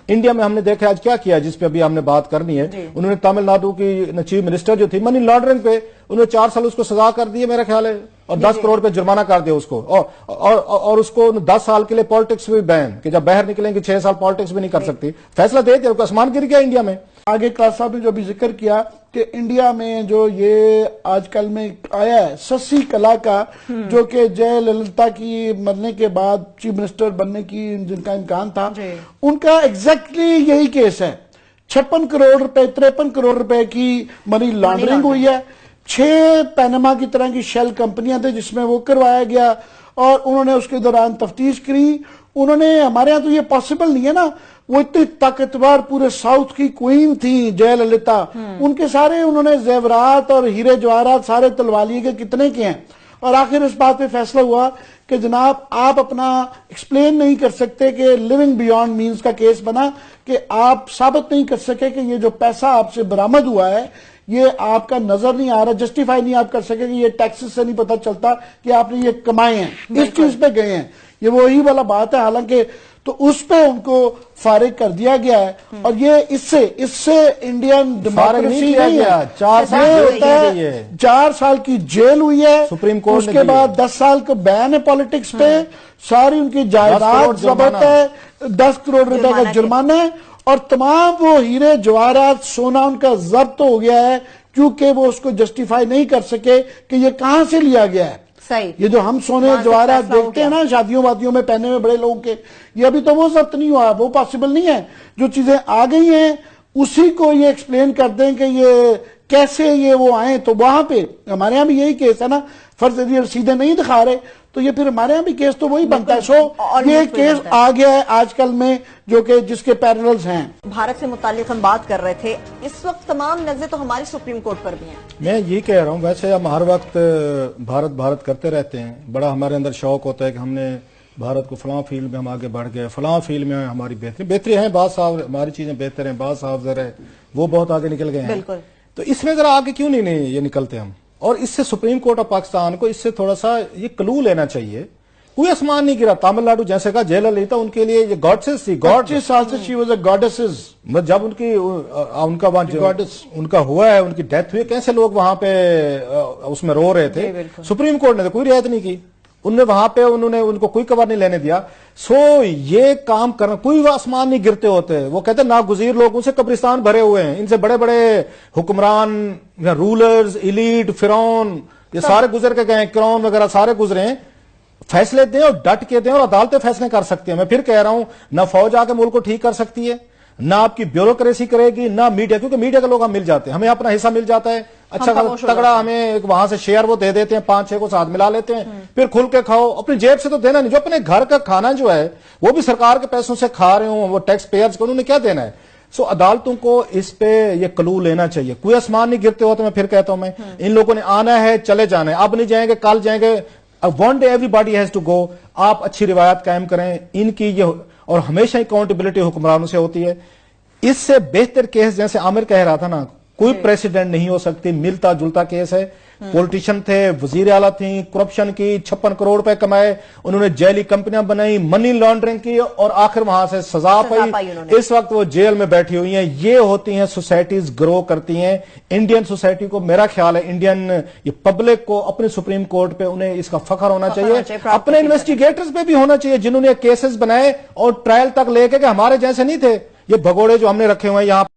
India में हमने देखा आज क्या किया, जिस पे अभी हमने बात करनी है, उन्होंने तमिलनाडु की चीफ मिनिस्टर जो थी मनी लॉन्ड्रिंग पे उन्होंने 4 साल उसको सजा कर दी है मेरा ख्याल है, और 10 करोड़ पे जुर्माना कर दिया उसको, और उसको 10 साल के लिए पॉलिटिक्स भी बैन कि जब बाहर निकलेंगे 6 साल पॉलिटिक्स भी नहीं कर सकती। फैसला दे दिया, आसमान गिर गया इंडिया में। आगे क्लास साहब ने जो भी जिक्र किया कि इंडिया में जो ये आजकल में आया है ससी कला का, जो कि जयललिता की मरने के बाद चीफ मिनिस्टर बनने की जिनका इम्कान था, उनका एग्जैक्टली यही केस है। 56 करोड़ रुपए 53 करोड़ रुपए की मनी लॉन्ड्रिंग हुई है। 6 पैनामा की तरह की शेल कंपनियां थी जिसमें वो करवाया गया, और उन्होंने उसके दौरान तफ्तीश करी। उन्होंने, हमारे यहाँ तो ये पॉसिबल नहीं है ना, वो इतनी ताकतवर पूरे साउथ की क्वीन थी जयललिता, उनके सारे उन्होंने जेवरात और हीरे जवाहरात सारे तलवा लिए कि कितने के हैं, और आखिर इस बात पे फैसला हुआ कि जनाब आप अपना एक्सप्लेन नहीं कर सकते कि लिविंग बियॉन्ड मीन्स का केस बना कि आप साबित नहीं कर सके कि ये जो पैसा आपसे बरामद हुआ है ये आपका नजर नहीं आ रहा, जस्टिफाई नहीं आप कर सके कि ये टैक्सेस से नहीं पता चलता कि आपने ये कमाए हैं, इस चीज पे गए हैं। ये वही वाला बात है, हालांकि तो उस पे उनको फारिग कर दिया गया है, और ये इससे इंडियन डेमोक्रेसी नहीं है। 4 साल की जेल हुई है सुप्रीम कोर्ट, उसके बाद 10 साल का बैन है पॉलिटिक्स पे, सारी उनकी जायदाद जब्त है, 10 करोड़ रुपए का जुर्माना है, और तमाम वो हीरे जवाहरात सोना उनका जब्त हो गया है, क्योंकि वो उसको जस्टिफाई नहीं कर सके कि ये कहां से लिया गया है। सही। ये जो हम सोने जवाहरात देखते हैं ना शादियों वादियों में पहने हुए बड़े लोगों के, ये अभी तो वो जब्त नहीं हुआ, वो पॉसिबल नहीं है। जो चीजें आ गई हैं उसी को ये एक्सप्लेन कर दें कि ये कैसे ये वो आए, तो वहां पे हमारे यहाँ भी यही केस है ना, फर्ज यदि रसीदें नहीं दिखा रहे तो ये फिर हमारे यहाँ भी केस तो वही बनता है। सो ये केस आ गया है आजकल में जो कि जिसके पैरेलल्स हैं। भारत से मुताल्लिक हम बात कर रहे थे, इस वक्त तमाम नजरें तो हमारी सुप्रीम कोर्ट पर भी हैं। मैं ये कह रहा हूँ, वैसे हम हर वक्त भारत भारत करते रहते हैं, बड़ा हमारे अंदर शौक होता है कि हमने भारत को फलां फील्ड में हम आगे बढ़ गए, फलां फील्ड में हमारी बेहतरी है, बात साहब हमारी चीजें बेहतर हैं, बात साहब जरा वो बहुत आगे निकल गए हैं, तो इसमें जरा आगे क्यों नहीं ये निकलते हम। और इससे सुप्रीम कोर्ट ऑफ पाकिस्तान को इससे थोड़ा सा ये क्लू लेना चाहिए। कोई आसमान नहीं गिरा, तमिलनाडु जैसे का जयललिता उनके लिए ये गॉडेसेस थी, गॉड 25 साल से शी वाज अ गॉडेसेस, जब उनकी उनका गॉडेस उनका हुआ है, उनकी डेथ हुई, कैसे लोग वहां पे उसमें रो रहे थे। सुप्रीम कोर्ट ने तो कोई रियायत नहीं की, उनने वहां पे उन्होंने उनको कोई कवर नहीं लेने दिया। सो ये काम करना, कोई आसमान नहीं गिरते होते, वो कहते नागुजीर लोगों से कब्रिस्तान भरे हुए हैं, इनसे बड़े बड़े हुक्मरान या रूलर्स, इलीट, फिरौन, ये सारे गुजर के गए, क्राउन वगैरह सारे गुजरे हैं। फैसले दें और डट के दें, और अदालतें फैसले कर सकती हैं। मैं फिर कह रहा हूं, ना फौज आके मुल्क को ठीक कर सकती है, ना आपकी ब्यूरोक्रेसी करेगी, ना मीडिया, क्योंकि मीडिया के लोग हम मिल जाते हैं, हमें अपना हिस्सा मिल जाता है, अच्छा तगड़ा हमें वहां से शेयर वो दे देते हैं, 5-6 को साथ मिला लेते हैं, फिर खुल के खाओ, अपनी जेब से तो देना नहीं, जो अपने घर का खाना जो है वो भी सरकार के पैसों से खा रहे हो, वो टैक्स पेयर्स को उन्होंने क्या देना है। सो अदालतों को इस पे ये क्लू लेना चाहिए। कोई आसमान नहीं गिरते होते, मैं फिर कहता हूं, मैं इन लोगों ने आना है, चले जाना है, अब नहीं जाएंगे, कल जाएंगे, one day everybody has to go. आप अच्छी रिवायत कायम करें इनकी, ये और हमेशा अकाउंटेबिलिटी हुक्मरानों से होती है। इससे बेहतर केस, जैसे आमिर कह रहा था ना, कोई प्रेसिडेंट नहीं हो सकती, मिलता जुलता केस है। पॉलिटिशियन थे, वजीर आला थी, करप्शन की, 56 करोड़ रुपए कमाए, उन्होंने जैली कंपनियां बनाई, मनी लॉन्ड्रिंग की, और आखिर वहां से सजा पाई। इस वक्त वो जेल में बैठी हुई हैं। ये होती हैं सोसाइटीज, ग्रो करती हैं। इंडियन सोसाइटी को, मेरा ख्याल है, इंडियन ये पब्लिक को अपने सुप्रीम कोर्ट पे उन्हें इसका फखर होना चाहिए, अपने इन्वेस्टिगेटर्स पे भी होना चाहिए जिन्होंने केसेस बनाए और ट्रायल तक लेके, हमारे जैसे नहीं थे ये भगोड़े जो हमने रखे हुए हैं यहाँ।